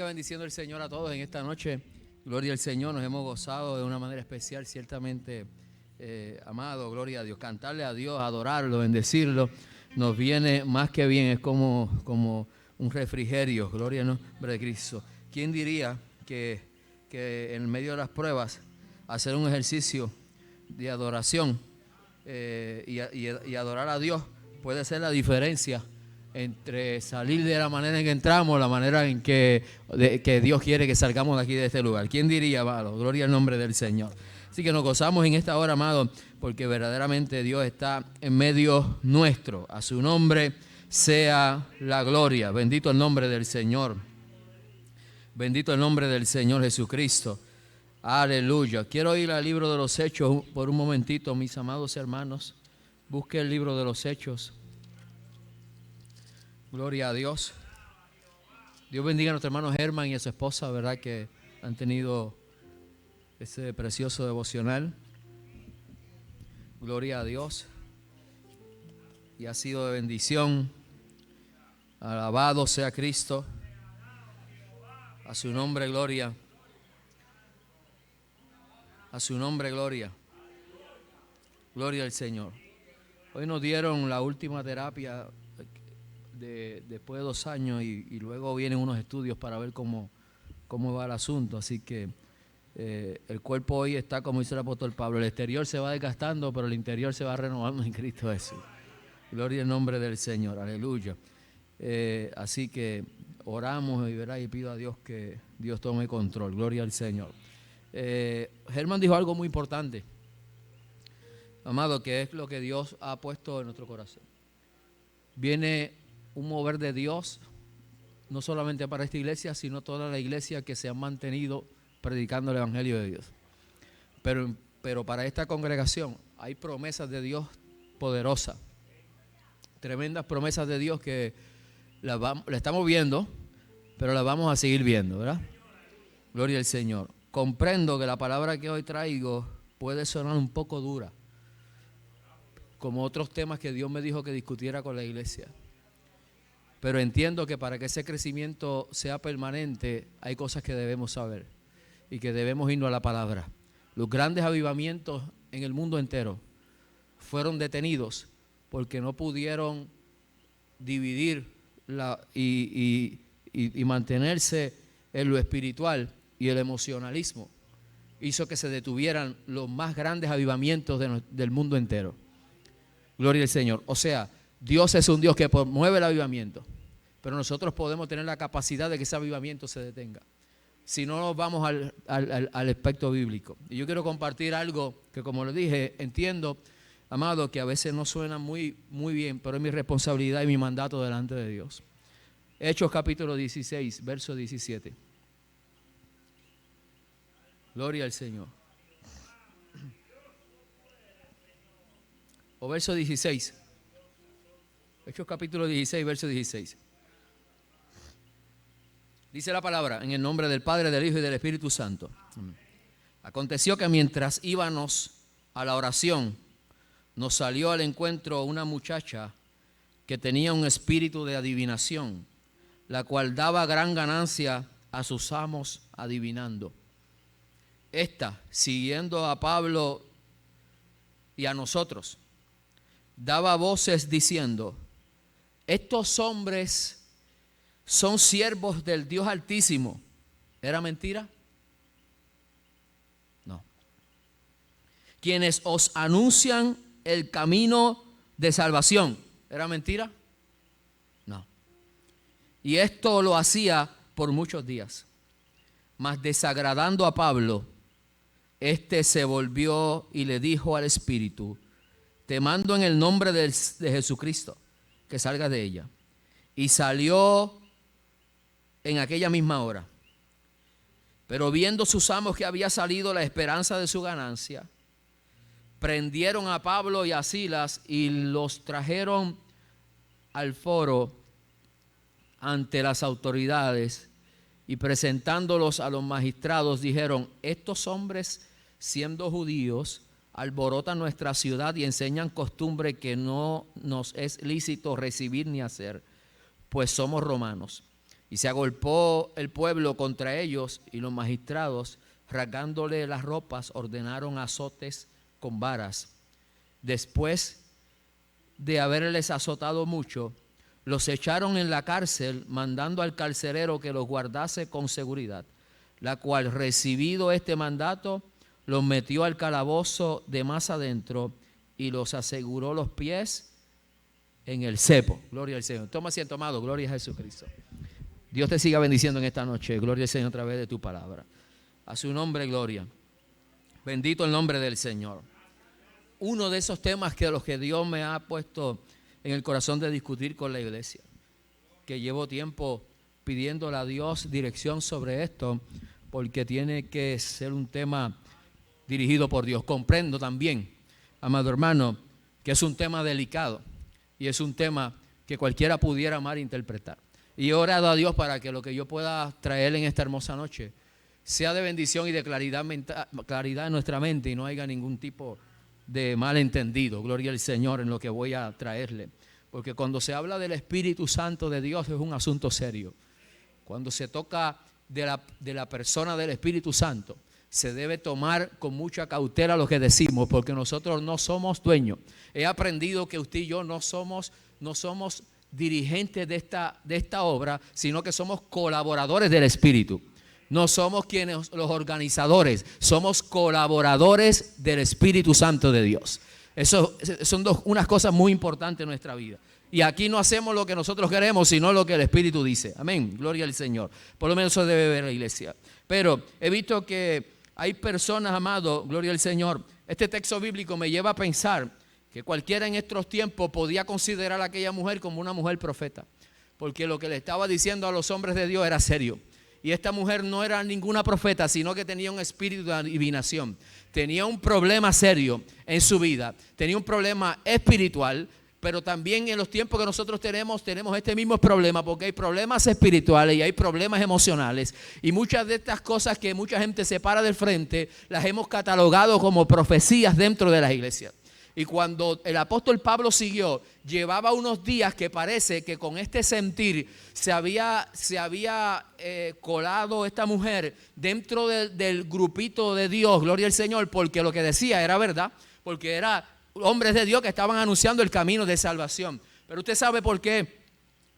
Siga bendiciendo el Señor a todos en esta noche. Gloria al Señor, nos hemos gozado de una manera especial, ciertamente, amado, gloria a Dios. Cantarle a Dios, adorarlo, bendecirlo, nos viene más que bien, es como un refrigerio, gloria al nombre de Cristo. ¿Quién diría que en medio de las pruebas, hacer un ejercicio de adoración y adorar a Dios puede ser la diferencia entre salir de la manera en que entramos, la manera en que Dios quiere que salgamos de aquí, de este lugar? ¿Quién diría, amado? Gloria al nombre del Señor. Así que nos gozamos en esta hora, amado, porque verdaderamente Dios está en medio nuestro. A su nombre sea la gloria. Bendito el nombre del Señor. Bendito el nombre del Señor Jesucristo. Aleluya. Quiero ir al libro de los Hechos por un momentito, mis amados hermanos. Busque el libro de los Hechos. Gloria a Dios. Dios bendiga a nuestro hermano Germán y a su esposa, ¿verdad? Que han tenido ese precioso devocional. Gloria a Dios. Y ha sido de bendición. Alabado sea Cristo. A su nombre, gloria. A su nombre, gloria. Gloria al Señor. Hoy nos dieron la última terapia después de 2 años y luego vienen unos estudios para ver cómo va el asunto. Así que el cuerpo hoy está, como dice el apóstol Pablo, el exterior se va desgastando, pero el interior se va renovando en Cristo Jesús. Gloria al nombre del Señor, aleluya. Así que oramos y pido a Dios que Dios tome control. Gloria al Señor. Germán dijo algo muy importante, amado, que es lo que Dios ha puesto en nuestro corazón. Viene un mover de Dios, no solamente para esta iglesia, sino toda la iglesia que se ha mantenido predicando el Evangelio de Dios. Pero para esta congregación hay promesas de Dios poderosas, tremendas promesas de Dios que la estamos viendo, pero las vamos a seguir viendo, ¿verdad? Gloria al Señor. Comprendo que la palabra que hoy traigo puede sonar un poco dura, como otros temas que Dios me dijo que discutiera con la iglesia. Pero entiendo que para que ese crecimiento sea permanente, hay cosas que debemos saber y que debemos irnos a la palabra. Los grandes avivamientos en el mundo entero fueron detenidos porque no pudieron dividir y mantenerse en lo espiritual, y el emocionalismo hizo que se detuvieran los más grandes avivamientos del mundo entero. Gloria al Señor. O sea, Dios es un Dios que promueve el avivamiento, pero nosotros podemos tener la capacidad de que ese avivamiento se detenga si no nos vamos al aspecto bíblico. Y yo quiero compartir algo que, como le dije, entiendo, amado, que a veces no suena muy bien, pero es mi responsabilidad y mi mandato delante de Dios. Hechos capítulo 16, verso 17. Gloria al Señor. O verso 16. Hechos capítulo 16, verso 16. Dice la palabra, en el nombre del Padre, del Hijo y del Espíritu Santo. Aconteció que mientras íbamos a la oración, nos salió al encuentro una muchacha que tenía un espíritu de adivinación, la cual daba gran ganancia a sus amos adivinando. Esta, siguiendo a Pablo y a nosotros, daba voces diciendo: estos hombres son siervos del Dios Altísimo. ¿Era mentira? No. Quienes os anuncian el camino de salvación. ¿Era mentira? No. Y esto lo hacía por muchos días. Mas desagradando a Pablo, este se volvió y le dijo al espíritu: te mando en el nombre de Jesucristo que salga de ella. Y salió en aquella misma hora. Pero viendo sus amos que había salido la esperanza de su ganancia, prendieron a Pablo y a Silas y los trajeron al foro ante las autoridades, y presentándolos a los magistrados dijeron: estos hombres, siendo judíos, alborotan nuestra ciudad y enseñan costumbre que no nos es lícito recibir ni hacer, pues somos romanos. Y se agolpó el pueblo contra ellos, y los magistrados, rasgándole las ropas, ordenaron azotes con varas. Después de haberles azotado mucho, los echaron en la cárcel, mandando al carcelero que los guardase con seguridad, la cual, recibido este mandato, los metió al calabozo de más adentro y los aseguró los pies en el cepo. Gloria al Señor. Toma asiento, amado. Gloria a Jesucristo. Dios te siga bendiciendo en esta noche. Gloria al Señor a través de tu palabra. A su nombre, gloria. Bendito el nombre del Señor. Uno de esos temas que los que Dios me ha puesto en el corazón de discutir con la iglesia, que llevo tiempo pidiéndole a Dios dirección sobre esto, porque tiene que ser un tema dirigido por Dios. Comprendo también, amado hermano, que es un tema delicado y es un tema que cualquiera pudiera malinterpretar. Y he orado a Dios para que lo que yo pueda traer en esta hermosa noche sea de bendición y de claridad en nuestra mente, y no haya ningún tipo de malentendido. Gloria al Señor en lo que voy a traerle. Porque cuando se habla del Espíritu Santo de Dios es un asunto serio. Cuando se toca de la persona del Espíritu Santo, se debe tomar con mucha cautela lo que decimos, porque nosotros no somos dueños. He aprendido que usted y yo no somos dirigentes de esta obra, sino que somos colaboradores del Espíritu. No somos los organizadores, somos colaboradores del Espíritu Santo de Dios. Eso son unas cosas muy importantes en nuestra vida. Y aquí no hacemos lo que nosotros queremos, sino lo que el Espíritu dice. Amén, gloria al Señor. Por lo menos eso debe ver la iglesia. Pero he visto que hay personas, amado, gloria al Señor. Este texto bíblico me lleva a pensar que cualquiera en estos tiempos podía considerar a aquella mujer como una mujer profeta, porque lo que le estaba diciendo a los hombres de Dios era serio. Y esta mujer no era ninguna profeta, sino que tenía un espíritu de adivinación. Tenía un problema serio en su vida. Tenía un problema espiritual, pero también en los tiempos que nosotros tenemos este mismo problema, porque hay problemas espirituales y hay problemas emocionales. Y muchas de estas cosas que mucha gente se para del frente, las hemos catalogado como profecías dentro de las iglesias. Y cuando el apóstol Pablo siguió, llevaba unos días que parece que con este sentir se había colado esta mujer dentro del grupito de Dios, gloria al Señor, porque lo que decía era verdad, porque eran hombres de Dios que estaban anunciando el camino de salvación. Pero usted sabe por qué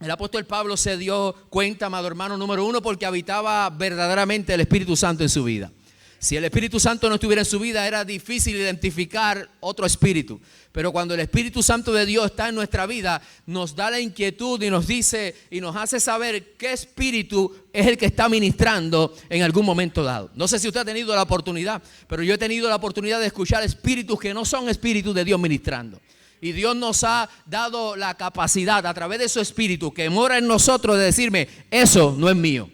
el apóstol Pablo se dio cuenta, amado hermano, número uno, porque habitaba verdaderamente el Espíritu Santo en su vida. Si el Espíritu Santo no estuviera en su vida, era difícil identificar otro espíritu. Pero cuando el Espíritu Santo de Dios está en nuestra vida, nos da la inquietud y nos dice y nos hace saber qué espíritu es el que está ministrando en algún momento dado. No sé si usted ha tenido la oportunidad, pero yo he tenido la oportunidad de escuchar espíritus que no son espíritus de Dios ministrando. Y Dios nos ha dado la capacidad a través de su espíritu que mora en nosotros de decirme, eso no es mío.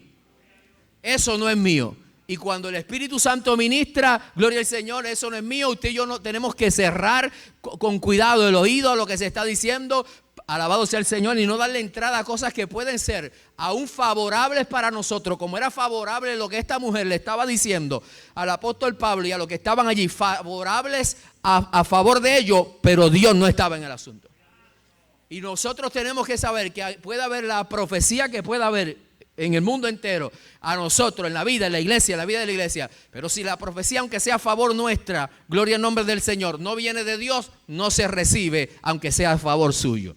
Eso no es mío. Y cuando el Espíritu Santo ministra, gloria al Señor, eso no es mío. Usted y yo no tenemos que cerrar con cuidado el oído a lo que se está diciendo. Alabado sea el Señor, y no darle entrada a cosas que pueden ser aún favorables para nosotros, como era favorable lo que esta mujer le estaba diciendo al apóstol Pablo y a los que estaban allí, favorables a favor de ellos, pero Dios no estaba en el asunto. Y nosotros tenemos que saber que puede haber la profecía que pueda haber en el mundo entero, a nosotros, en la vida, en la iglesia, en la vida de la iglesia. Pero si la profecía, aunque sea a favor nuestra, gloria al nombre del Señor, no viene de Dios, no se recibe, aunque sea a favor suyo.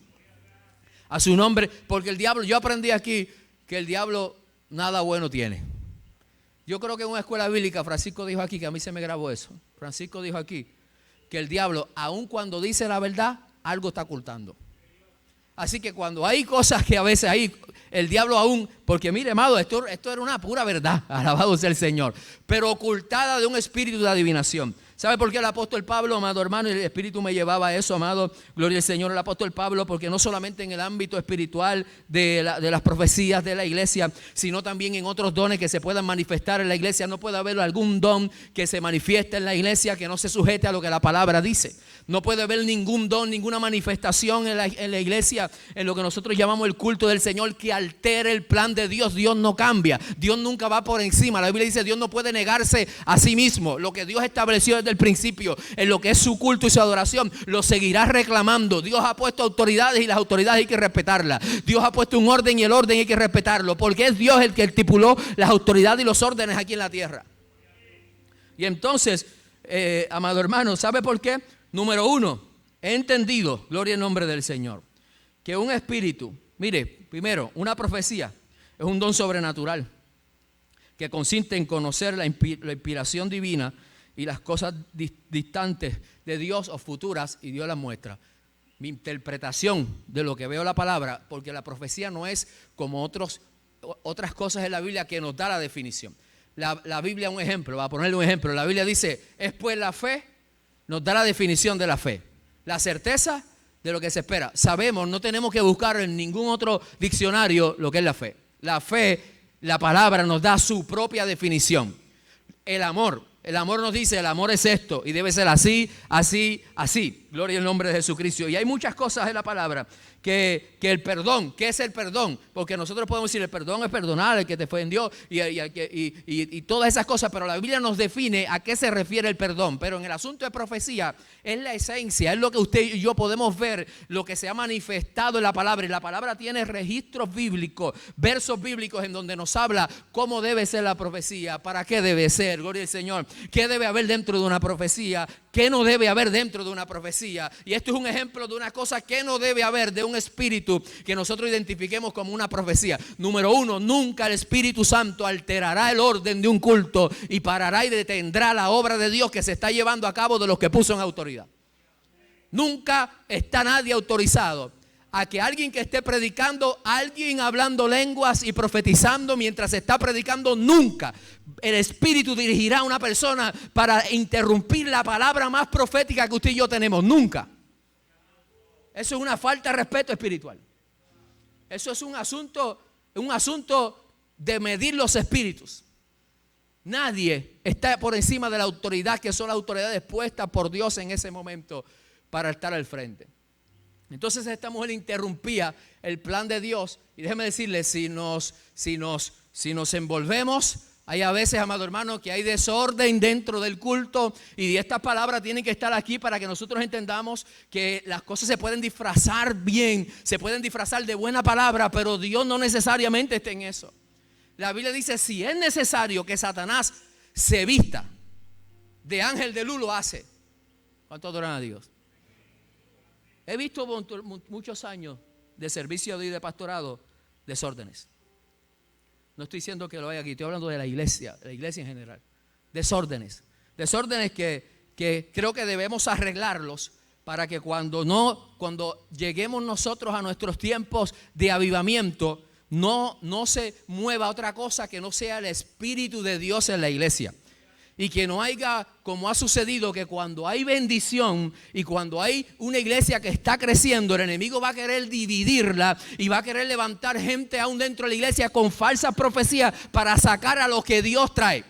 A su nombre, porque el diablo, yo aprendí aquí que el diablo nada bueno tiene. Yo creo que en una escuela bíblica, Francisco dijo aquí, que a mí se me grabó eso. Francisco dijo aquí que el diablo, aun cuando dice la verdad, algo está ocultando. Así que cuando hay cosas que a veces hay, el diablo aún, porque mire, amado, esto era una pura verdad, alabado sea el Señor, pero ocultada de un espíritu de adivinación. ¿Sabe por qué el apóstol Pablo, amado hermano, el Espíritu me llevaba a eso, amado? Gloria al Señor, el apóstol Pablo, porque no solamente en el ámbito espiritual de las profecías de la iglesia, sino también en otros dones que se puedan manifestar en la iglesia. No puede haber algún don que se manifieste en la iglesia que no se sujete a lo que la palabra dice. No puede haber ningún don, ninguna manifestación en la iglesia, en lo que nosotros llamamos el culto del Señor, que altere el plan de Dios. Dios no cambia, Dios nunca va por encima. La Biblia dice, Dios no puede negarse a sí mismo. Lo que Dios estableció desde el principio en lo que es su culto y su adoración, lo seguirá reclamando. Dios ha puesto autoridades y las autoridades hay que respetarlas. Dios ha puesto un orden y el orden hay que respetarlo, porque es Dios el que estipuló las autoridades y los órdenes aquí en la tierra. Y entonces, amado hermano, ¿sabe por qué? Número uno, he entendido, gloria al nombre del Señor, que un espíritu, mire, primero, una profecía es un don sobrenatural que consiste en conocer la inspiración divina y las cosas distantes de Dios o futuras, y Dios las muestra. Mi interpretación de lo que veo en la palabra, porque la profecía no es como otras cosas en la Biblia que nos da la definición. La Biblia, un ejemplo, va a ponerle un ejemplo. La Biblia dice, es pues la fe, nos da la definición de la fe. La certeza de lo que se espera. Sabemos, no tenemos que buscar en ningún otro diccionario lo que es la fe. La fe, la palabra nos da su propia definición. El amor nos dice, el amor es esto y debe ser así, así, así. Gloria al nombre de Jesucristo. Y hay muchas cosas en la palabra que el perdón, ¿qué es el perdón? Porque nosotros podemos decir el perdón es perdonar al que te ofendió y todas esas cosas, pero la Biblia nos define a qué se refiere el perdón. Pero en el asunto de profecía es la esencia, es lo que usted y yo podemos ver, lo que se ha manifestado en la palabra. Y la palabra tiene registros bíblicos, versos bíblicos en donde nos habla cómo debe ser la profecía, para qué debe ser, gloria al Señor, qué debe haber dentro de una profecía, qué no debe haber dentro de una profecía. Y esto es un ejemplo de una cosa que no debe haber de un espíritu que nosotros identifiquemos como una profecía. Número uno, nunca el Espíritu Santo alterará el orden de un culto y parará y detendrá la obra de Dios que se está llevando a cabo de los que puso en autoridad. Nunca está nadie autorizado a que alguien que esté predicando, alguien hablando lenguas y profetizando mientras está predicando, nunca el Espíritu dirigirá a una persona para interrumpir la palabra más profética que usted y yo tenemos. Nunca. Eso es una falta de respeto espiritual. Eso es un asunto de medir los espíritus. Nadie está por encima de la autoridad, que son las autoridades puestas por Dios en ese momento para estar al frente. Entonces esta mujer interrumpía el plan de Dios. Y déjeme decirle, si nos envolvemos, hay a veces, amado hermano, que hay desorden dentro del culto, y estas palabras tienen que estar aquí para que nosotros entendamos que las cosas se pueden disfrazar bien, se pueden disfrazar de buena palabra, pero Dios no necesariamente está en eso. La Biblia dice, si es necesario que Satanás se vista de ángel de luz, lo hace. ¿Cuánto adoran a Dios? He visto muchos años de servicio y de pastorado desórdenes. No estoy diciendo que lo haya aquí, estoy hablando de la iglesia en general. Desórdenes que creo que debemos arreglarlos para que cuando lleguemos nosotros a nuestros tiempos de avivamiento, no se mueva otra cosa que no sea el Espíritu de Dios en la iglesia. Y que no haya, como ha sucedido, que cuando hay bendición y cuando hay una iglesia que está creciendo, el enemigo va a querer dividirla y va a querer levantar gente aún dentro de la iglesia con falsas profecías para sacar a lo que Dios trae.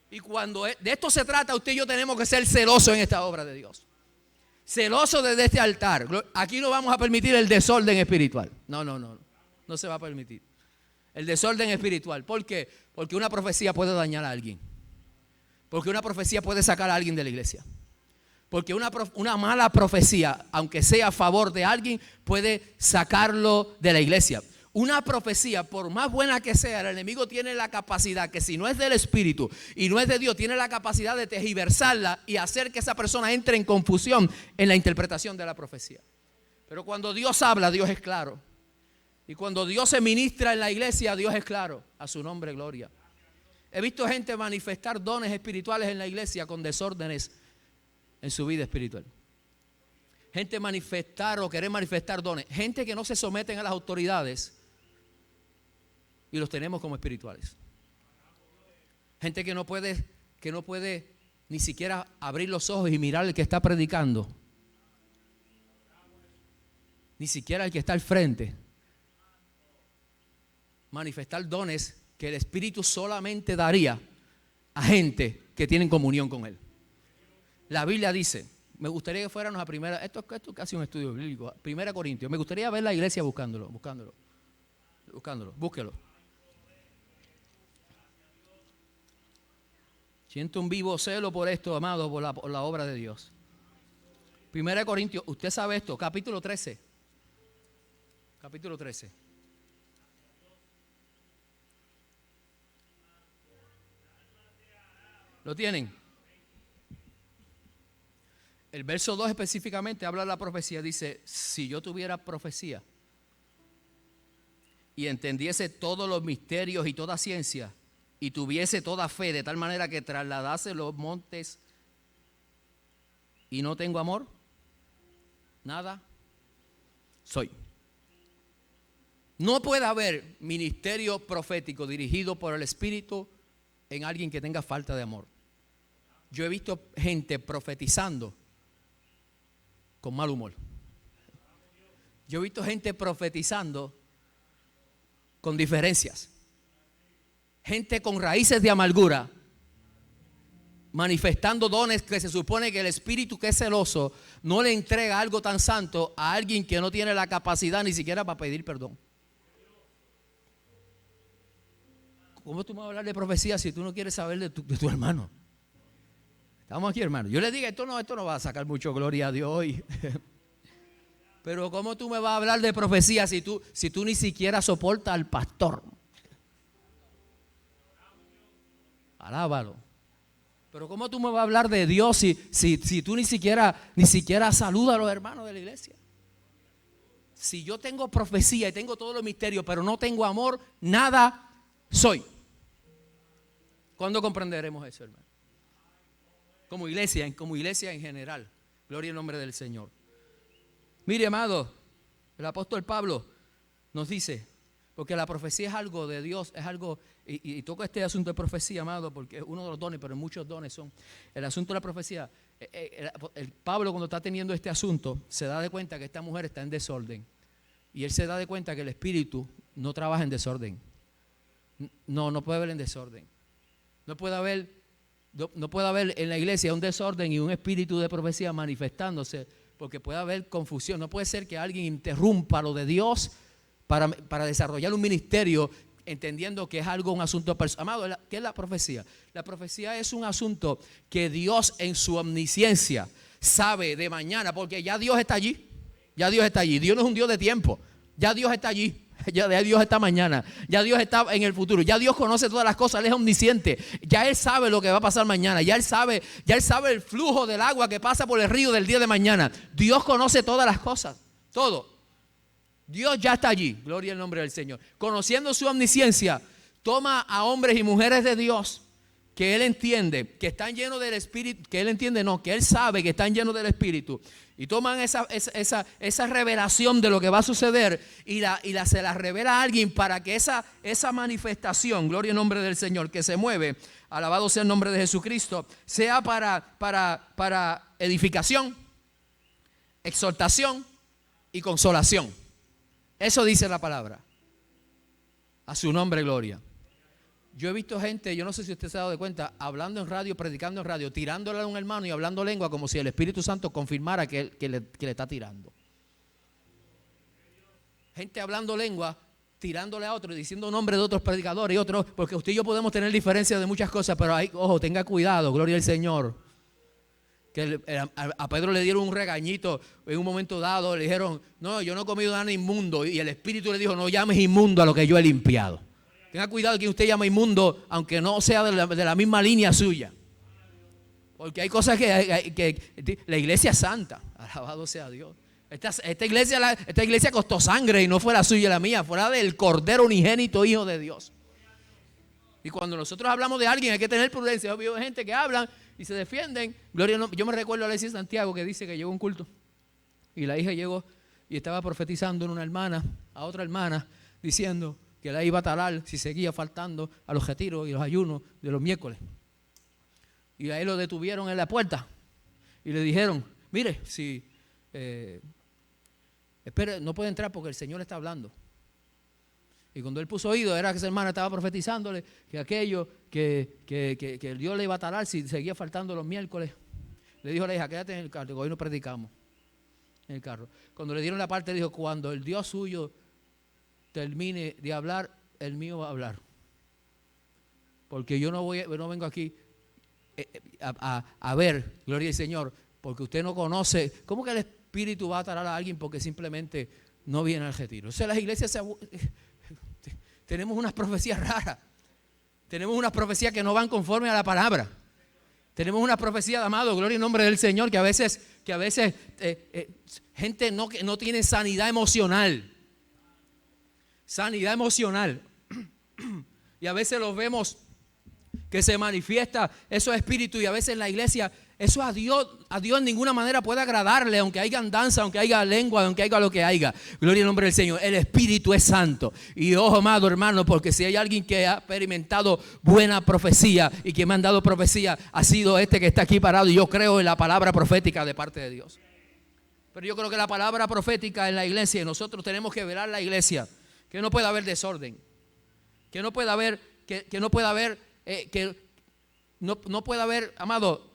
Y cuando de esto se trata, usted y yo tenemos que ser celosos en esta obra de Dios. Celosos desde este altar. Aquí no vamos a permitir el desorden espiritual. No se va a permitir el desorden espiritual. ¿Por qué? Porque una profecía puede dañar a alguien. Porque una profecía puede sacar a alguien de la iglesia. Porque una mala profecía, aunque sea a favor de alguien, puede sacarlo de la iglesia. Una profecía, por más buena que sea, el enemigo tiene la capacidad, que si no es del Espíritu y no es de Dios, tiene la capacidad de tergiversarla y hacer que esa persona entre en confusión en la interpretación de la profecía. Pero cuando Dios habla, Dios es claro. Y cuando Dios se ministra en la iglesia, Dios es claro. A su nombre, gloria. He visto gente manifestar dones espirituales en la iglesia con desórdenes en su vida espiritual. Gente manifestar o querer manifestar dones. Gente que no se someten a las autoridades y los tenemos como espirituales. Gente que no puede ni siquiera abrir los ojos y mirar al que está predicando. Ni siquiera al que está al frente. Manifestar dones que el Espíritu solamente daría a gente que tienen comunión con Él. La Biblia dice, me gustaría que fuéramos a primera, esto es casi un estudio bíblico, 1 Corintios, me gustaría ver la iglesia buscándolo, búsquelo. Siento un vivo celo por esto, amado, por la obra de Dios. 1 Corintios, usted sabe esto, capítulo 13. Capítulo 13. ¿Lo tienen? El verso 2 específicamente habla de la profecía. Dice, si yo tuviera profecía y entendiese todos los misterios y toda ciencia y tuviese toda fe de tal manera que trasladase los montes y no tengo amor, nada soy. No puede haber ministerio profético dirigido por el Espíritu en alguien que tenga falta de amor. Yo he visto gente profetizando con mal humor. Yo he visto gente profetizando con diferencias. Gente con raíces de amargura, manifestando dones que se supone que el espíritu que es celoso no le entrega algo tan santo a alguien que no tiene la capacidad ni siquiera para pedir perdón. ¿Cómo tú me vas a hablar de profecía si tú no quieres saber de tu hermano? Estamos aquí, hermano. Yo le digo, esto no va a sacar mucho gloria a Dios hoy. Pero ¿cómo tú me vas a hablar de profecía si tú ni siquiera soportas al pastor? Alábalo. Pero ¿cómo tú me vas a hablar de Dios si tú ni siquiera saludas a los hermanos de la iglesia? Si yo tengo profecía y tengo todos los misterios, pero no tengo amor, nada soy. ¿Cuándo comprenderemos eso, hermano? Como iglesia en general. Gloria al nombre del Señor. Mire, amado, el apóstol Pablo nos dice, porque la profecía es algo de Dios, es algo, y toco este asunto de profecía, amado, porque es uno de los dones, pero muchos dones son. El asunto de la profecía, el Pablo cuando está teniendo este asunto, se da de cuenta que esta mujer está en desorden. Y él se da de cuenta que el espíritu no trabaja en desorden. No puede haber en desorden. No puede haber en la iglesia un desorden y un espíritu de profecía manifestándose, porque puede haber confusión. No puede ser que alguien interrumpa lo de Dios para desarrollar un ministerio entendiendo que es un asunto personal. Amado, ¿qué es la profecía? La profecía es un asunto que Dios en su omnisciencia sabe de mañana, porque ya Dios está allí. Ya Dios está allí. Dios no es un Dios de tiempo. Ya Dios está allí. Ya Dios está mañana, ya Dios está en el futuro, ya Dios conoce todas las cosas, Él es omnisciente, ya Él sabe lo que va a pasar mañana, ya Él sabe el flujo del agua que pasa por el río del día de mañana. Dios conoce todas las cosas, todo. Dios ya está allí, gloria al nombre del Señor. Conociendo su omnisciencia, toma a hombres y mujeres de Dios que Él entiende, que están llenos del Espíritu, que Él sabe que están llenos del Espíritu, y toman esa revelación de lo que va a suceder y se la revela a alguien para que esa manifestación, gloria al nombre del Señor, que se mueve, alabado sea el nombre de Jesucristo, sea para edificación, exhortación y consolación. Eso dice la palabra. A su nombre, gloria. Yo he visto gente, yo no sé si usted se ha dado cuenta, hablando en radio, predicando en radio, tirándole a un hermano y hablando lengua como si el Espíritu Santo confirmara que le está tirando. Gente hablando lengua, tirándole a otro, diciendo nombres de otros predicadores y otros, porque usted y yo podemos tener diferencias de muchas cosas, pero ojo, tenga cuidado, gloria al Señor. Que a Pedro le dieron un regañito en un momento dado, le dijeron, no, yo no he comido nada inmundo, y el Espíritu le dijo, no llames inmundo a lo que yo he limpiado. Tenga cuidado que usted llama inmundo, aunque no sea de la misma línea suya. Porque hay cosas que la iglesia es santa. Alabado sea Dios. Esta iglesia costó sangre y no fue la suya y la mía. Fue la del Cordero unigénito, Hijo de Dios. Y cuando nosotros hablamos de alguien hay que tener prudencia. Yo veo gente que hablan y se defienden. Yo me recuerdo a Alexis Santiago que dice que llegó a un culto. Y la hija llegó y estaba profetizando en una hermana, a otra hermana, diciendo que la iba a talar si seguía faltando a los retiros y los ayunos de los miércoles. Y ahí lo detuvieron en la puerta y le dijeron, mire, espere, no puede entrar porque el Señor está hablando. Y cuando él puso oído, era que esa hermana estaba profetizándole que aquello, que Dios le iba a talar si seguía faltando los miércoles. Le dijo a la hija, quédate en el carro, hoy no predicamos en el carro. Cuando le dieron la parte, dijo, cuando el Dios suyo termine de hablar, el mío va a hablar. Porque yo no vengo aquí a ver, gloria al Señor, porque usted no conoce. ¿Cómo que el Espíritu va a tarar a alguien porque simplemente no viene al retiro? O sea, las iglesias tenemos unas profecías raras. Tenemos unas profecías que no van conforme a la palabra. Tenemos unas profecías, amado, gloria en nombre del Señor, que a veces gente que no tiene sanidad emocional. Sanidad emocional. Y a veces los vemos que se manifiesta esos espíritus, y a veces en la iglesia eso a Dios en ninguna manera puede agradarle, aunque haya danza, aunque haya lengua, aunque haya lo que haya. Gloria al nombre del Señor. El Espíritu es santo. Y ojo, amado hermano, porque si hay alguien que ha experimentado buena profecía y que me han dado profecía, ha sido este que está aquí parado, y yo creo en la palabra profética de parte de Dios. Pero yo creo que la palabra profética en la iglesia, y nosotros tenemos que velar la iglesia, que no pueda haber desorden, que no pueda haber, no pueda haber, amado,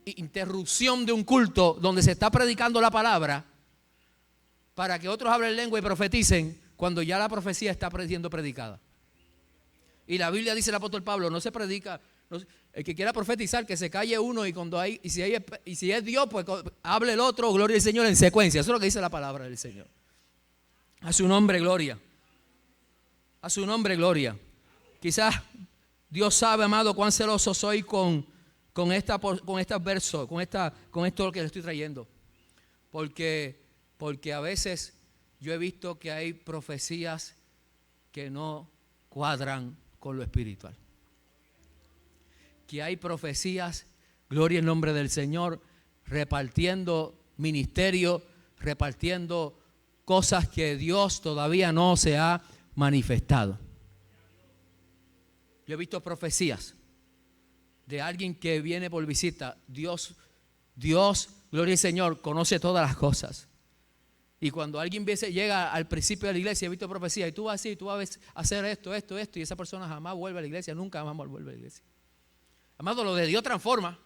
interrupción de un culto donde se está predicando la palabra para que otros hablen lengua y profeticen cuando ya la profecía está siendo predicada. Y la Biblia dice, el apóstol Pablo, no se predica, el que quiera profetizar que se calle uno, y cuando hay, y si es Dios, pues hable el otro, gloria al Señor, en secuencia. Eso es lo que dice la palabra del Señor. A su nombre, gloria. A su nombre, gloria. Quizás Dios sabe, amado, cuán celoso soy con estos versos, con esto que le estoy trayendo. Porque a veces yo he visto que hay profecías que no cuadran con lo espiritual. Que hay profecías, gloria en nombre del Señor, repartiendo ministerio, repartiendo cosas que Dios todavía no se ha manifestado. Yo he visto profecías de alguien que viene por visita. Dios, gloria al Señor, conoce todas las cosas. Y cuando alguien llega al principio de la iglesia, he visto profecía, y tú vas a hacer esto, y esa persona jamás vuelve a la iglesia, nunca más vuelve a la iglesia. Amado, lo de Dios transforma.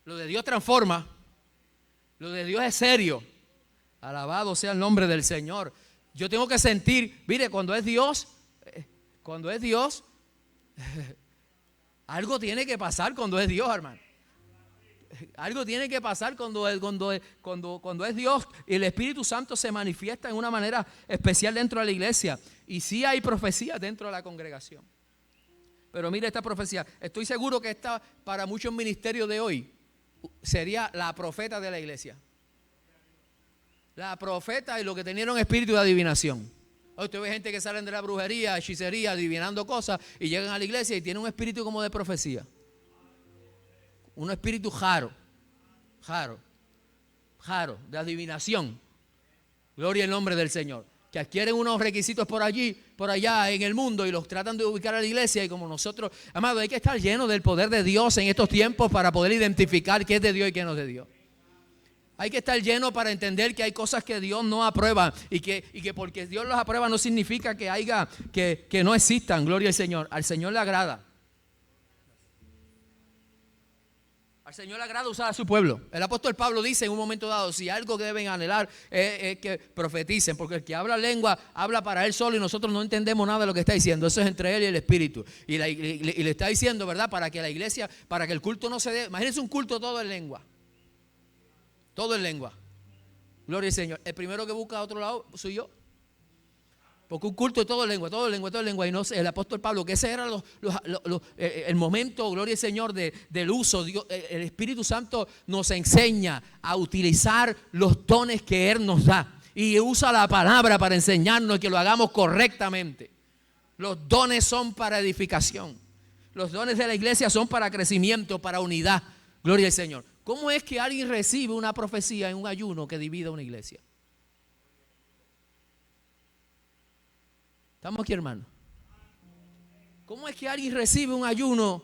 Lo de Dios transforma. Lo de Dios es serio. Alabado sea el nombre del Señor. Yo tengo que sentir, mire, cuando es Dios, algo tiene que pasar cuando es Dios, hermano. Algo tiene que pasar cuando es Dios, y el Espíritu Santo se manifiesta en una manera especial dentro de la iglesia. Y sí hay profecías dentro de la congregación. Pero mire esta profecía. Estoy seguro que esta, para muchos ministerios de hoy, sería la profeta de la iglesia. La profeta y lo que tenían un espíritu de adivinación. Hoy usted ve gente que salen de la brujería, hechicería, adivinando cosas, y llegan a la iglesia y tienen un espíritu como de profecía. Un espíritu jaro, de adivinación. Gloria al nombre del Señor. Que adquieren unos requisitos por allí, por allá en el mundo, y los tratan de ubicar a la iglesia. Y como nosotros, amado, hay que estar lleno del poder de Dios en estos tiempos para poder identificar qué es de Dios y qué no es de Dios. Hay que estar lleno para entender que hay cosas que Dios no aprueba, y que porque Dios los aprueba no significa que no existan. Gloria al Señor. Al Señor le agrada. Al Señor le agrada usar a su pueblo. El apóstol Pablo dice en un momento dado, si algo que deben anhelar es que profeticen, porque el que habla lengua habla para él solo, y nosotros no entendemos nada de lo que está diciendo. Eso es entre él y el Espíritu. Y le está diciendo, ¿verdad? Para que la iglesia, para que el culto no se dé. Imagínense un culto todo en lengua. Todo en lengua. Gloria al Señor. El primero que busca a otro lado soy yo. Porque un culto es todo en lengua. Y no sé, el apóstol Pablo, que ese era el momento, gloria al Señor, del uso. Dios, el Espíritu Santo nos enseña a utilizar los dones que Él nos da. Y usa la palabra para enseñarnos y que lo hagamos correctamente. Los dones son para edificación. Los dones de la iglesia son para crecimiento, para unidad. Gloria al Señor. ¿Cómo es que alguien recibe una profecía en un ayuno que divida una iglesia? ¿Estamos aquí, hermano? ¿Cómo es que alguien recibe un ayuno,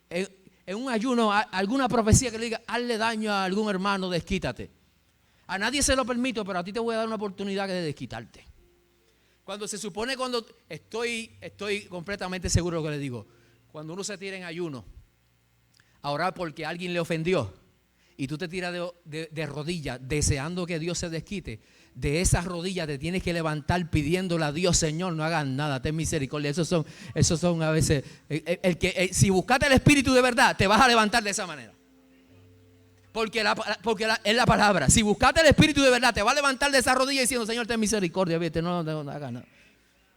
en un ayuno, alguna profecía que le diga, hazle daño a algún hermano, desquítate? A nadie se lo permito, pero a ti te voy a dar una oportunidad de desquitarte. Cuando se supone, estoy completamente seguro de lo que le digo, cuando uno se tira en ayuno a orar porque alguien le ofendió, y tú te tiras de rodillas deseando que Dios se desquite, de esas rodillas te tienes que levantar pidiéndole a Dios, Señor, no hagas nada, ten misericordia. Esos son a veces, si buscaste el Espíritu de verdad, te vas a levantar de esa manera. Porque es la palabra. Si buscaste el Espíritu de verdad, te vas a levantar de esa rodilla diciendo, Señor, ten misericordia, vete, no hagas nada.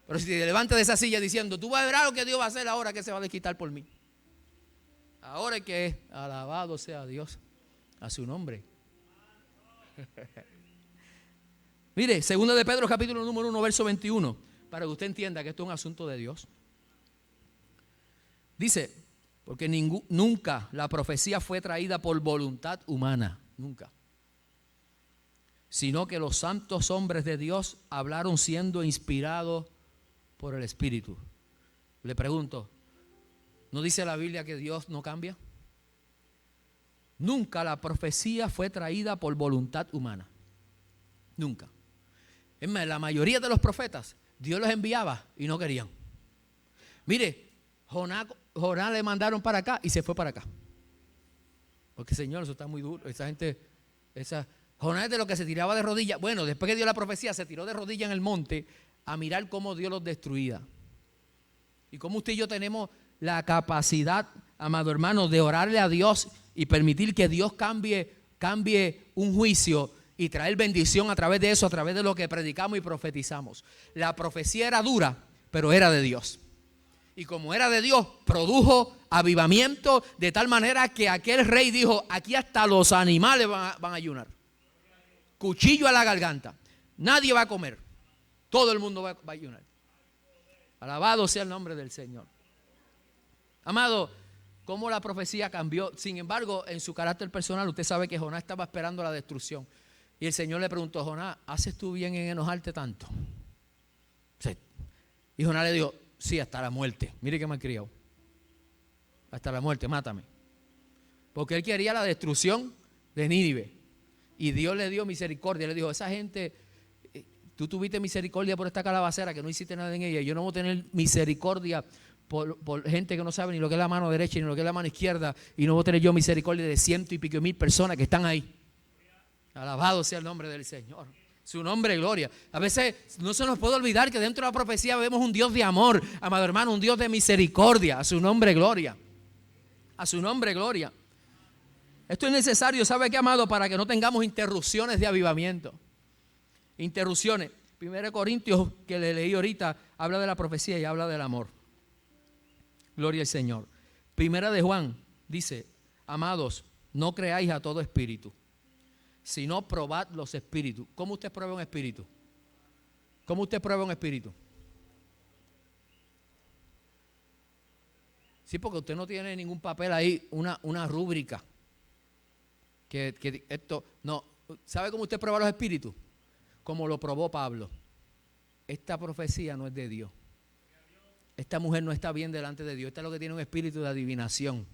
Pero si te levantas de esa silla diciendo, tú vas a ver algo que Dios va a hacer ahora, que se va a desquitar por mí. Ahora es que alabado sea Dios a su nombre. Mire, 2 de Pedro capítulo número 1 verso 21, para que usted entienda que esto es un asunto de Dios. Dice, porque nunca la profecía fue traída por voluntad humana, nunca. Sino que los santos hombres de Dios hablaron siendo inspirados por el Espíritu. Le pregunto, ¿no dice la Biblia que Dios no cambia? Nunca la profecía fue traída por voluntad humana. Nunca. Es más, la mayoría de los profetas, Dios los enviaba y no querían. Mire, Jonás le mandaron para acá y se fue para acá. Porque Señor, eso está muy duro. Esa gente, Jonás es de los que se tiraba de rodillas. Bueno, después que dio la profecía, se tiró de rodillas en el monte a mirar cómo Dios los destruía. Y cómo usted y yo tenemos la capacidad, amado hermano, de orarle a Dios y permitir que Dios cambie un juicio y traer bendición a través de eso, a través de lo que predicamos y profetizamos. La profecía era dura, pero era de Dios. Y como era de Dios, produjo avivamiento de tal manera que aquel rey dijo, aquí hasta los animales van a ayunar. Cuchillo a la garganta. Nadie va a comer. Todo el mundo va a ayunar. Alabado sea el nombre del Señor. Amado, cómo la profecía cambió. Sin embargo, en su carácter personal, usted sabe que Jonás estaba esperando la destrucción. Y el Señor le preguntó, Jonás, ¿haces tú bien en enojarte tanto? Sí. Y Jonás le dijo, sí, hasta la muerte. Mire que me ha criado. Hasta la muerte, mátame. Porque él quería la destrucción de Nínive. Y Dios le dio misericordia. Le dijo, esa gente, tú tuviste misericordia por esta calabacera que no hiciste nada en ella. Yo no voy a tener misericordia por gente que no sabe ni lo que es la mano derecha ni lo que es la mano izquierda. Y no voy a tener yo misericordia de 100 y pico mil personas que están ahí. Alabado sea el nombre del Señor. Su nombre, gloria. A veces no se nos puede olvidar que dentro de la profecía vemos un Dios de amor, amado hermano, un Dios de misericordia. A su nombre, gloria. A su nombre, gloria. Esto es necesario, ¿sabe qué, amado? Para que no tengamos interrupciones de avivamiento. Interrupciones. 1 Corintios, que le leí ahorita, habla de la profecía y habla del amor. Gloria al Señor. 1 de Juan dice, amados, no creáis a todo espíritu, sino probad los espíritus. ¿Cómo usted prueba un espíritu? ¿Cómo usted prueba un espíritu? Sí, porque usted no tiene ningún papel ahí, una rúbrica. Que esto, no. ¿Sabe cómo usted prueba los espíritus? Como lo probó Pablo. Esta profecía no es de Dios. Esta mujer no está bien delante de Dios. Esta es lo que tiene un espíritu de adivinación.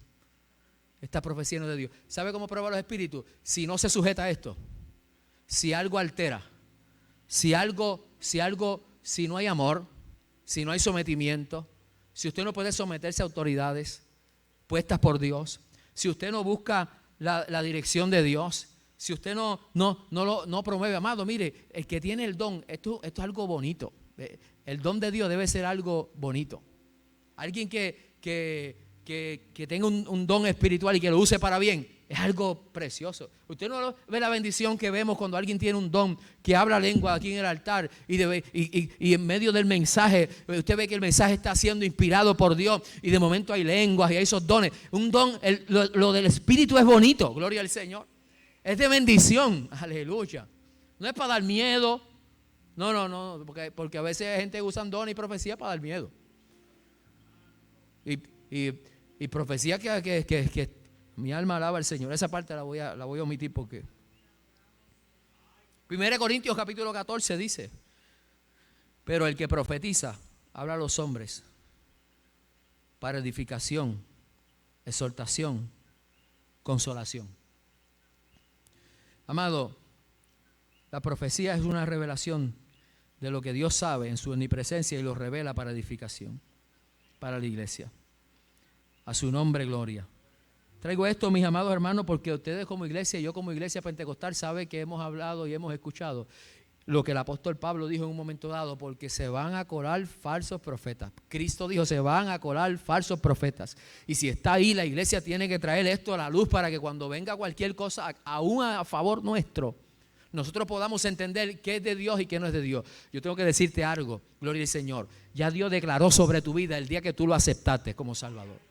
Esta profecía no es de Dios. ¿Sabe cómo prueba los espíritus? Si no se sujeta a esto. Si algo altera. Si no hay amor. Si no hay sometimiento. Si usted no puede someterse a autoridades puestas por Dios. Si usted no busca la dirección de Dios. Si usted no promueve, amado, mire, el que tiene el don, esto es algo bonito. El don de Dios debe ser algo bonito. Alguien que tenga un don espiritual y que lo use para bien, es algo precioso. Usted no ve la bendición que vemos cuando alguien tiene un don, que habla lengua aquí en el altar y en medio del mensaje, usted ve que el mensaje está siendo inspirado por Dios y de momento hay lenguas y hay esos dones. Un don, lo del espíritu es bonito, gloria al Señor. Es de bendición, aleluya. No es para dar miedo. No, porque a veces hay gente que usa dones y profecía para dar miedo. Y profecía que mi alma alaba al Señor. Esa parte la voy a omitir porque 1 Corintios capítulo 14 dice, pero el que profetiza habla a los hombres para edificación, exhortación, consolación. Amado, la profecía es una revelación de lo que Dios sabe en su omnipresencia y lo revela para edificación, para la iglesia. A su nombre, gloria. Traigo esto, mis amados hermanos, porque ustedes como iglesia y yo como iglesia pentecostal saben que hemos hablado y hemos escuchado lo que el apóstol Pablo dijo en un momento dado, porque se van a colar falsos profetas. Cristo dijo, se van a colar falsos profetas. Y si está ahí, la iglesia tiene que traer esto a la luz para que cuando venga cualquier cosa, aún a favor nuestro, nosotros podamos entender qué es de Dios y qué no es de Dios. Yo tengo que decirte algo, gloria al Señor. Ya Dios declaró sobre tu vida el día que tú lo aceptaste como Salvador.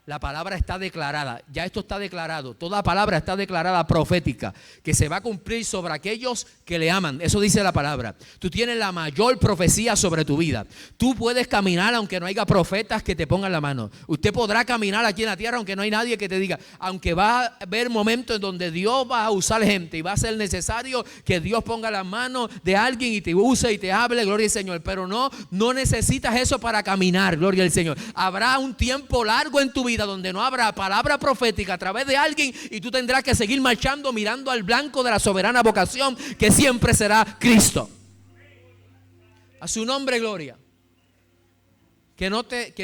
La palabra está declarada, ya esto está declarado, toda palabra está declarada profética, que se va a cumplir sobre aquellos que le aman. Eso dice la palabra. Tú tienes la mayor profecía sobre tu vida. Tú puedes caminar aunque no haya profetas que te pongan la mano. Usted podrá caminar aquí en la tierra aunque no hay nadie que te diga, aunque va a haber momentos en donde Dios va a usar gente y va a ser necesario que Dios ponga la mano de alguien y te use y te hable, gloria al Señor. Pero no necesitas eso para caminar, gloria al Señor. Habrá un tiempo largo en tu vida donde no habrá palabra profética a través de alguien y tú tendrás que seguir marchando mirando al blanco de la soberana vocación que siempre será Cristo. A su nombre, gloria. Que no te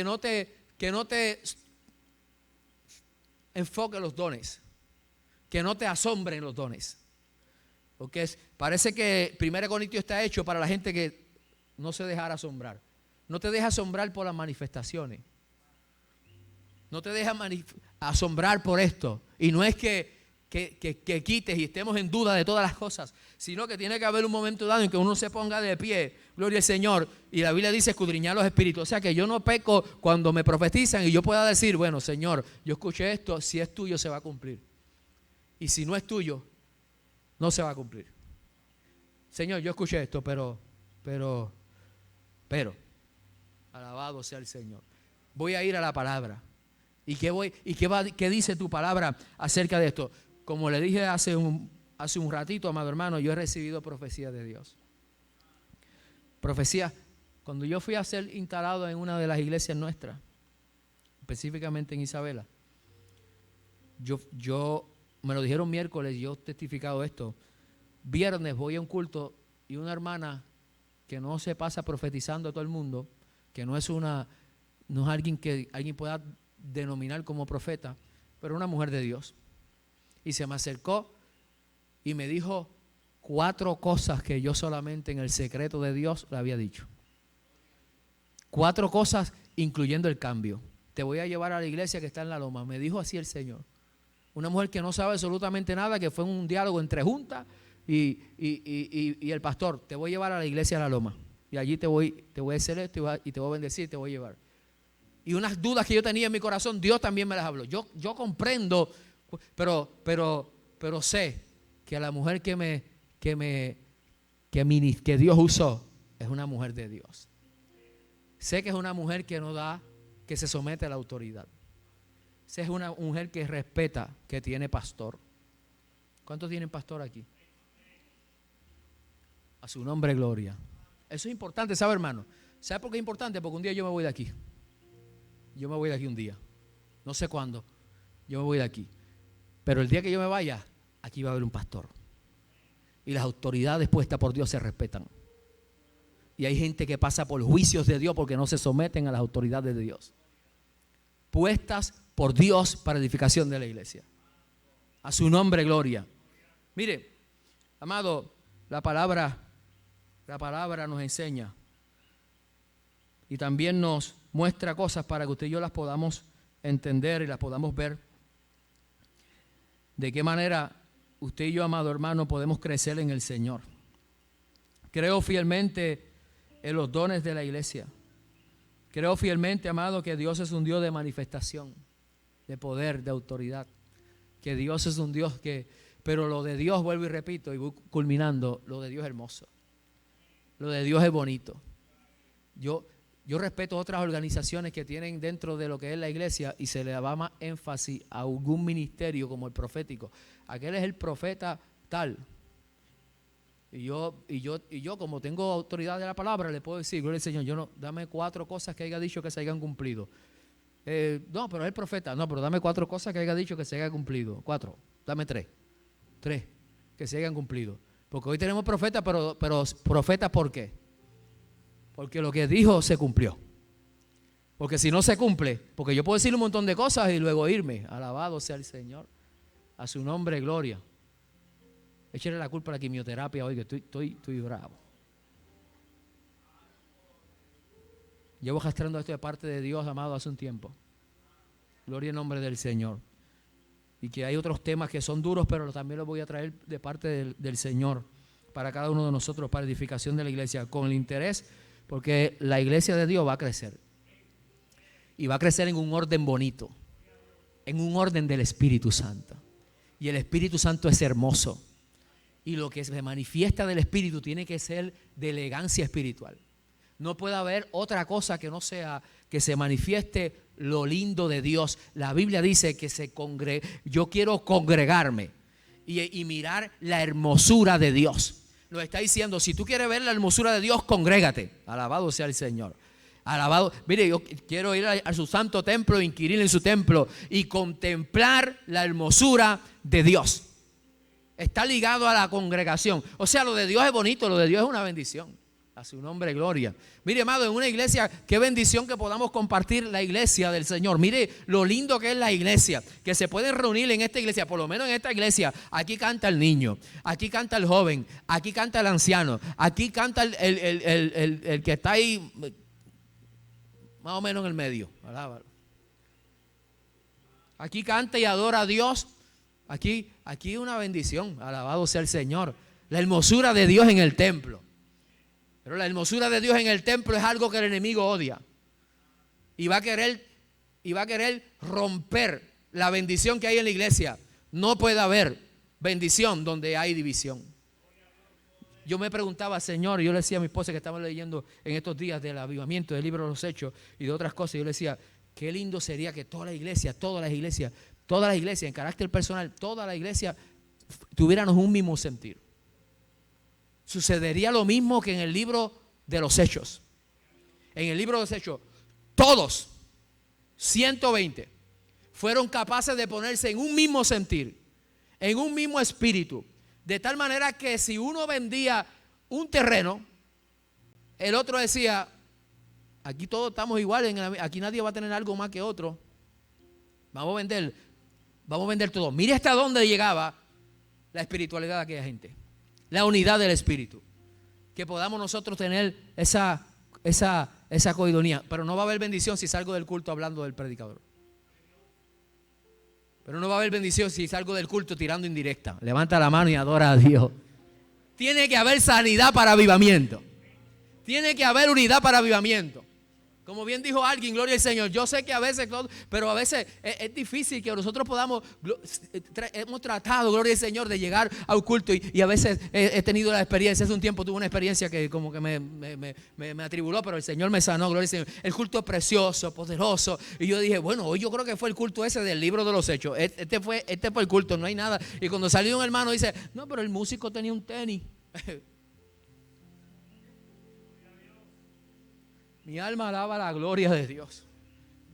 enfoque los dones, que no te asombren los dones, porque parece que 1 Corintios está hecho para la gente que no se dejara asombrar. No te dejes asombrar por las manifestaciones. No te dejes asombrar por esto. Y no es que quites y estemos en duda de todas las cosas, sino que tiene que haber un momento dado en que uno se ponga de pie, gloria al Señor, y la Biblia dice escudriñar los espíritus. O sea que yo no peco cuando me profetizan y yo pueda decir, bueno, Señor, yo escuché esto, si es tuyo se va a cumplir. Y si no es tuyo, no se va a cumplir. Señor, yo escuché esto, pero, alabado sea el Señor. Voy a ir a la palabra. ¿Qué dice tu palabra acerca de esto? Como le dije hace un ratito, amado hermano, yo he recibido profecía de Dios. Profecía, cuando yo fui a ser instalado en una de las iglesias nuestras, específicamente en Isabela, yo me lo dijeron miércoles, yo he testificado esto. Viernes voy a un culto y una hermana que no se pasa profetizando a todo el mundo, que no es alguien que alguien pueda denominar como profeta, pero una mujer de Dios. Y se me acercó y me dijo 4 cosas que yo solamente en el secreto de Dios le había dicho. 4 cosas incluyendo el cambio. Te voy a llevar a la iglesia que está en la loma. Me dijo así el Señor. Una mujer que no sabe absolutamente nada, que fue un diálogo entre junta y el pastor. Te voy a llevar a la iglesia de la loma. Y allí te voy a hacer esto y te voy a bendecir, te voy a llevar. Y unas dudas que yo tenía en mi corazón, Dios también me las habló. Yo comprendo, pero sé que la mujer que Dios usó es una mujer de Dios. Sé que es una mujer que se somete a la autoridad. Sé que es una mujer que respeta, que tiene pastor. ¿Cuántos tienen pastor aquí? A su nombre, gloria. Eso es importante, ¿sabe, hermano? ¿Sabe por qué es importante? Porque un día yo me voy de aquí. Yo me voy de aquí un día. No sé cuándo. Yo me voy de aquí. Pero el día que yo me vaya, aquí va a haber un pastor. Y las autoridades puestas por Dios se respetan. Y hay gente que pasa por juicios de Dios porque no se someten a las autoridades de Dios. Puestas por Dios para edificación de la iglesia. A su nombre, gloria. Mire, amado, la palabra nos enseña. Y también nos muestra cosas para que usted y yo las podamos entender y las podamos ver. De qué manera usted y yo, amado hermano, podemos crecer en el Señor. Creo fielmente en los dones de la iglesia. Creo fielmente, amado, que Dios es un Dios de manifestación, de poder, de autoridad. Que Dios es un Dios pero lo de Dios, vuelvo y repito, y voy culminando, lo de Dios es hermoso. Lo de Dios es bonito. Yo respeto otras organizaciones que tienen dentro de lo que es la iglesia y se le da más énfasis a algún ministerio como el profético. Aquel es el profeta tal. Y yo como tengo autoridad de la palabra, le puedo decir, gloria al Señor, dame 4 cosas que haya dicho que se hayan cumplido. No, pero es el profeta. No, pero dame 4 cosas que haya dicho que se hayan cumplido. 4, dame 3 que se hayan cumplido. Porque hoy tenemos profetas, pero profetas ¿por qué? Porque lo que dijo se cumplió. Porque si no se cumple, porque yo puedo decir un montón de cosas y luego irme. Alabado sea el Señor. A su nombre, gloria. Échale la culpa a la quimioterapia hoy, que estoy bravo. Llevo arrastrando esto de parte de Dios, amado, hace un tiempo. Gloria en nombre del Señor. Y que hay otros temas que son duros, pero también los voy a traer de parte del Señor para cada uno de nosotros, para edificación de la iglesia, con el interés, porque la iglesia de Dios va a crecer. Y va a crecer en un orden bonito, en un orden del Espíritu Santo. Y el Espíritu Santo es hermoso. Y lo que se manifiesta del Espíritu tiene que ser de elegancia espiritual. No puede haber otra cosa que no sea que se manifieste lo lindo de Dios. La Biblia dice que yo quiero congregarme y mirar la hermosura de Dios. Nos está diciendo, si tú quieres ver la hermosura de Dios, congrégate. Alabado sea el Señor. Alabado. Mire, yo quiero ir a su santo templo, inquirir en su templo y contemplar la hermosura de Dios. Está ligado a la congregación. O sea, lo de Dios es bonito, lo de Dios es una bendición. A su nombre, gloria. Mire, amado, en una iglesia, qué bendición que podamos compartir la iglesia del Señor. Mire lo lindo que es la iglesia, que se pueden reunir en esta iglesia, por lo menos en esta iglesia. Aquí canta el niño, aquí canta el joven, aquí canta el anciano, aquí canta el que está ahí, más o menos en el medio. Alábalo. Aquí canta y adora a Dios. Aquí una bendición. Alabado sea el Señor. La hermosura de Dios en el templo. Pero la hermosura de Dios en el templo es algo que el enemigo odia. Y va a querer romper la bendición que hay en la iglesia. No puede haber bendición donde hay división. Yo me preguntaba, Señor, yo le decía a mi esposa que estaba leyendo en estos días del avivamiento, del libro de los Hechos y de otras cosas. Yo le decía, qué lindo sería que todas las iglesias en carácter personal, toda la iglesia tuviéramos un mismo sentir. Sucedería lo mismo que en el libro de los Hechos. En el libro de los Hechos, todos, 120, fueron capaces de ponerse en un mismo sentir, en un mismo espíritu. De tal manera que si uno vendía un terreno, el otro decía, aquí todos estamos iguales, aquí nadie va a tener algo más que otro. Vamos a vender todo. Mire hasta dónde llegaba la espiritualidad de aquella gente. La unidad del espíritu. Que podamos nosotros tener esa coidonía. Pero no va a haber bendición si salgo del culto hablando del predicador. Pero no va a haber bendición si salgo del culto tirando indirecta. Levanta la mano y adora a Dios. Tiene que haber sanidad para avivamiento. Tiene que haber unidad para avivamiento. Como bien dijo alguien, gloria al Señor. Yo sé que a veces, pero a veces es difícil que nosotros podamos, hemos tratado, gloria al Señor, de llegar a un culto y a veces he tenido la experiencia. Hace un tiempo tuve una experiencia que como que me atribuló, pero el Señor me sanó, gloria al Señor. El culto es precioso, poderoso. Y yo dije, bueno, hoy yo creo que fue el culto ese del libro de los Hechos. Este fue el culto, no hay nada. Y cuando salió un hermano dice, no, pero el músico tenía un tenis. Mi alma alaba la gloria de Dios.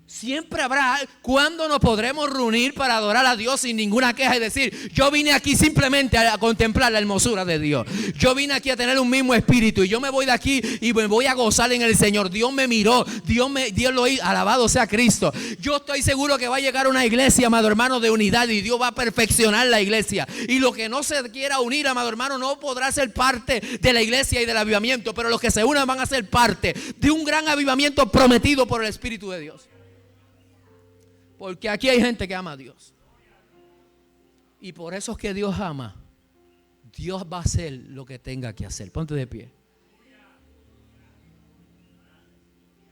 Siempre habrá, ¿cuándo nos podremos reunir para adorar a Dios sin ninguna queja y decir, yo vine aquí simplemente a contemplar la hermosura de Dios? Yo vine aquí a tener un mismo espíritu y yo me voy de aquí y me voy a gozar en el Señor. Dios me miró, Dios lo hizo, alabado sea Cristo. Yo estoy seguro que va a llegar una iglesia, amado hermano, de unidad y Dios va a perfeccionar la iglesia. Y lo que no se quiera unir, amado hermano, no podrá ser parte de la iglesia y del avivamiento, pero los que se unan van a ser parte de un gran avivamiento prometido por el Espíritu de Dios. Porque aquí hay gente que ama a Dios. Y por eso es que Dios ama. Dios va a hacer lo que tenga que hacer. Ponte de pie.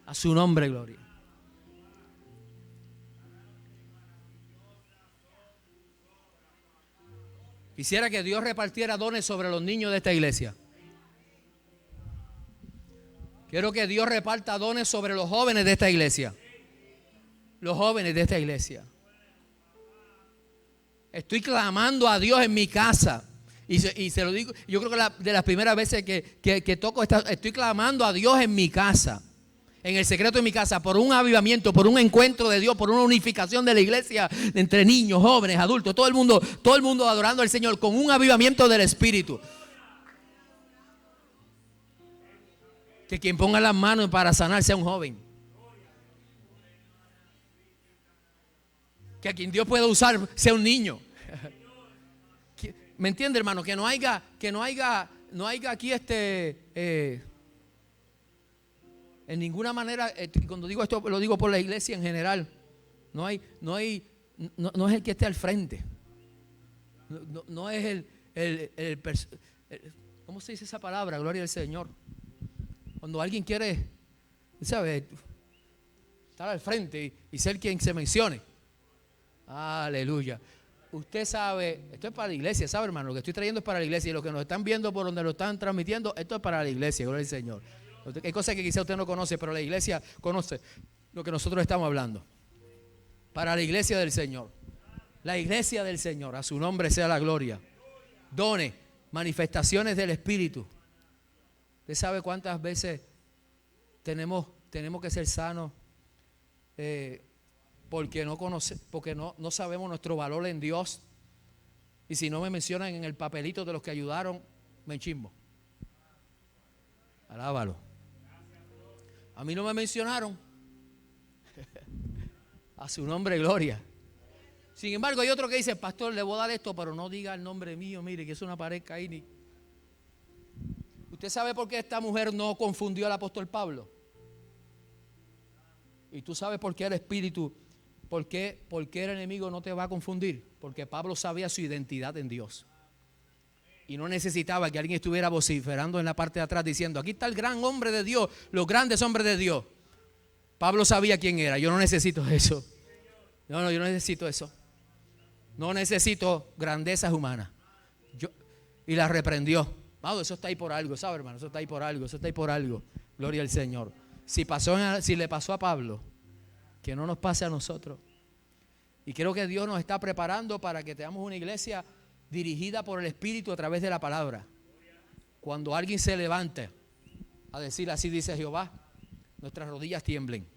A su nombre, gloria. Quisiera que Dios repartiera dones sobre los niños de esta iglesia. Quiero que Dios reparta dones sobre los jóvenes de esta iglesia. Los jóvenes de esta iglesia. Estoy clamando a Dios en mi casa. Y se lo digo, yo creo que de las primeras veces que toco estoy clamando a Dios en mi casa. En el secreto de mi casa, por un avivamiento, por un encuentro de Dios, por una unificación de la iglesia entre niños, jóvenes, adultos, todo el mundo adorando al Señor con un avivamiento del Espíritu. Que quien ponga las manos para sanar sea un joven. Que quien Dios pueda usar sea un niño. ¿Me entiende, hermano? Que no haya aquí en ninguna manera, cuando digo esto lo digo por la iglesia en general. No es el que esté al frente. No es ¿cómo se dice esa palabra? Gloria al Señor. Cuando alguien quiere, ¿sabe?, estar al frente y ser quien se mencione. Aleluya. Usted sabe, esto es para la iglesia, ¿sabe, hermano? Lo que estoy trayendo es para la iglesia. Y los que nos están viendo por donde lo están transmitiendo, esto es para la iglesia, gloria al Señor. Hay cosas que quizá usted no conoce, pero la iglesia conoce lo que nosotros estamos hablando. Para la iglesia del Señor. La iglesia del Señor, a su nombre sea la gloria. Dones, manifestaciones del Espíritu. ¿Usted sabe cuántas veces tenemos que ser sanos? Porque no sabemos nuestro valor en Dios. Y si no me mencionan en el papelito de los que ayudaron, me enchismo. Alábalo. A mí no me mencionaron. A su nombre, gloria. Sin embargo, hay otro que dice: pastor, le voy a dar esto, pero no diga el nombre mío, mire, que eso no aparezca ahí ni. ¿Usted sabe por qué esta mujer no confundió al apóstol Pablo? Y tú sabes por qué el Espíritu, por qué el enemigo no te va a confundir. Porque Pablo sabía su identidad en Dios. Y no necesitaba que alguien estuviera vociferando en la parte de atrás diciendo: aquí está el gran hombre de Dios, los grandes hombres de Dios. Pablo sabía quién era. Yo no necesito eso. No, yo no necesito eso. No necesito grandezas humanas. Y la reprendió. Eso está ahí por algo, ¿sabe, hermano? Eso está ahí por algo. Gloria al Señor. Si le pasó a Pablo, que no nos pase a nosotros. Y creo que Dios nos está preparando para que tengamos una iglesia dirigida por el Espíritu a través de la palabra. Cuando alguien se levante a decir: así dice Jehová, nuestras rodillas tiemblen.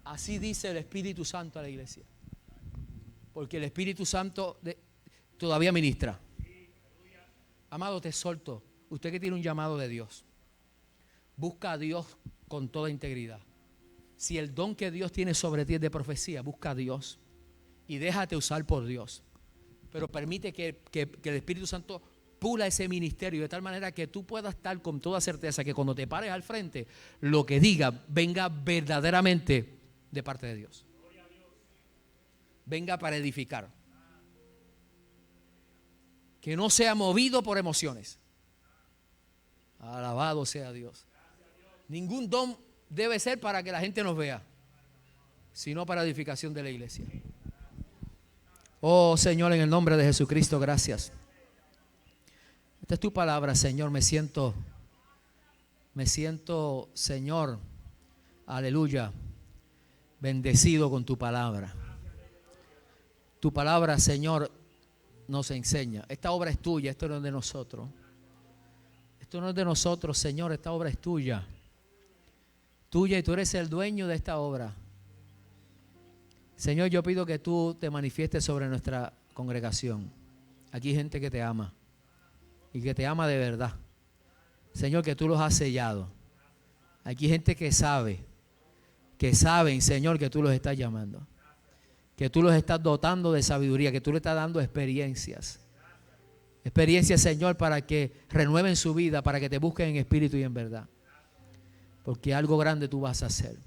Así dice el Espíritu Santo a la iglesia. Porque el Espíritu Santo todavía ministra. Amado, te exhorto, usted que tiene un llamado de Dios, busca a Dios con toda integridad. Si el don que Dios tiene sobre ti es de profecía, busca a Dios y déjate usar por Dios. Pero permite que el Espíritu Santo pula ese ministerio de tal manera que tú puedas estar con toda certeza que cuando te pares al frente, lo que diga venga verdaderamente de parte de Dios. Venga para edificar. Que no sea movido por emociones. Alabado sea Dios. Ningún don debe ser para que la gente nos vea, sino para edificación de la iglesia. Oh Señor, en el nombre de Jesucristo, gracias. Esta es tu palabra, Señor. Me siento, Señor, aleluya, bendecido con tu palabra. Tu palabra, Señor, nos enseña. Esta obra es tuya, esto no es de nosotros. Esto no es de nosotros, Señor, esta obra es tuya. Tuya, y tú eres el dueño de esta obra. Señor, yo pido que tú te manifiestes sobre nuestra congregación. Aquí hay gente que te ama y que te ama de verdad. Señor, que tú los has sellado. Aquí hay gente que saben, Señor, que tú los estás llamando, que tú los estás dotando de sabiduría, que tú le estás dando experiencias, Señor, para que renueven su vida, para que te busquen en espíritu y en verdad, porque algo grande tú vas a hacer.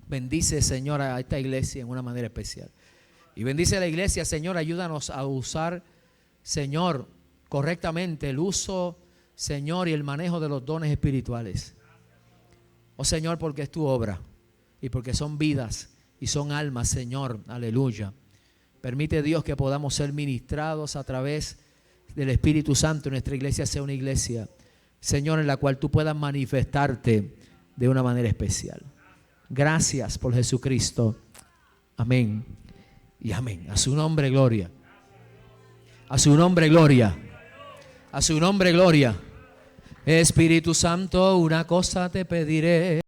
Bendice, Señor, a esta iglesia en una manera especial. Y bendice a la iglesia, Señor, ayúdanos a usar, Señor, correctamente el uso, Señor, y el manejo de los dones espirituales. Oh Señor, porque es tu obra y porque son vidas y son almas, Señor, aleluya. Permite, Dios, que podamos ser ministrados a través del Espíritu Santo. Nuestra iglesia sea una iglesia, Señor, en la cual tú puedas manifestarte de una manera especial. Gracias por Jesucristo. Amén y amén. A su nombre, gloria. A su nombre, gloria. A su nombre, gloria. Espíritu Santo, una cosa te pediré.